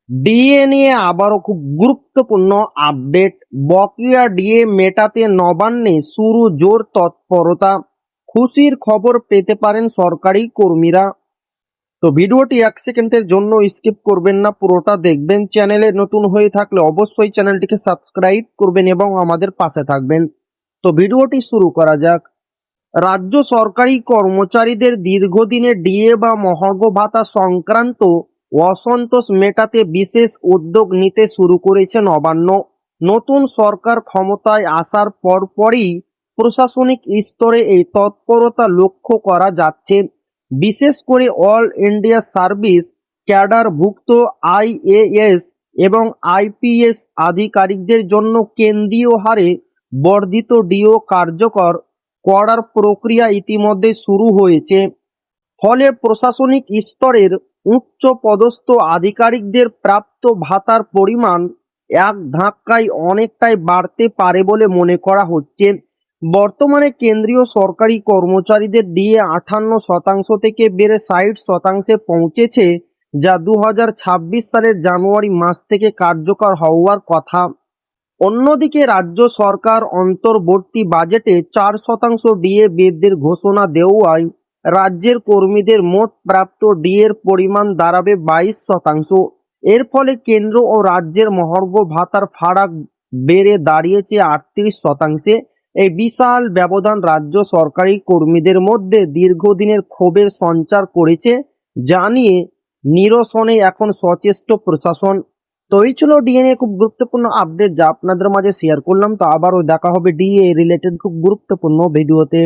DA নিয়ে আবারও খুব গুরুত্বপূর্ণ আপডেট। বকেয়া ডিএ মেটাতে নবান্নে শুরু জোর তৎপরতা। খুশির খবর পেতে পারেন সরকারি কর্মীরা। তো ভিডিওটি 1 সেকেন্ডের জন্য স্কিপ করবেন না, পুরোটা দেখবেন। চ্যানেলে নতুন হয়ে থাকলে অবশ্যই চ্যানেলটিকে সাবস্ক্রাইব করবেন এবং আমাদের পাশে থাকবেন। তো ভিডিওটি শুরু করা যাক। রাজ্য সরকারি কর্মচারীদের দীর্ঘদিনের ডিএ বা মহার্ঘ ভাতা সংক্রান্ত অসন্তোষ মেটাতে বিশেষ উদ্যোগ নিতে শুরু করেছে নবান্ন। নতুন সরকার ক্ষমতায় আসার পরপরই প্রশাসনিক স্তরে এই তৎপরতা লক্ষ্য করা যাচ্ছে। বিশেষ করে অল ইন্ডিয়া সার্ভিস ক্যাডারভুক্ত আইএএস এবং আইপিএস আধিকারিকদের জন্য কেন্দ্রীয় হারে বর্ধিত ডিও কার্যকর করার প্রক্রিয়া ইতিমধ্যে শুরু হয়েছে। ফলে প্রশাসনিক স্তরের উচ্চ পদস্থ আধিকারিকদের প্রাপ্ত ভাতার পরিমাণ এক ধাক্কায় অনেকটাই বাড়তে পারে বলে মনে করা হচ্ছে। বর্তমানে কেন্দ্রীয় সরকারি কর্মচারীদের ডিএ 58% থেকে বেড়ে 60% পৌঁছেছে, যা 2026 সালের জানুয়ারি মাস থেকে কার্যকর হওয়ার কথা। অন্যদিকে রাজ্য সরকার অন্তর্বর্তী বাজেটে 4% ডিএ বৃদ্ধির ঘোষণা দেওয়ায় রাজ্যের কর্মীদের মোট প্রাপ্ত ডিএর পরিমাণ দাঁড়াবে 22%। এর ফলে কেন্দ্র ও রাজ্যের মহার্ঘ ভাতার ফারাক বেড়ে দাঁড়িয়েছে 38%। এই বিশাল ব্যবধান রাজ্য সরকারি কর্মীদের মধ্যে দীর্ঘদিনের ক্ষোভের সঞ্চার করেছে, যা নিয়ে নিরসনে এখন সচেষ্ট প্রশাসন। তো এই ছিল ডিএনএ খুব গুরুত্বপূর্ণ আপডেট, যা আপনাদের মাঝে শেয়ার করলাম। তো আবারও দেখা হবে ডিএ রিলেটেড খুব গুরুত্বপূর্ণ ভিডিওতে।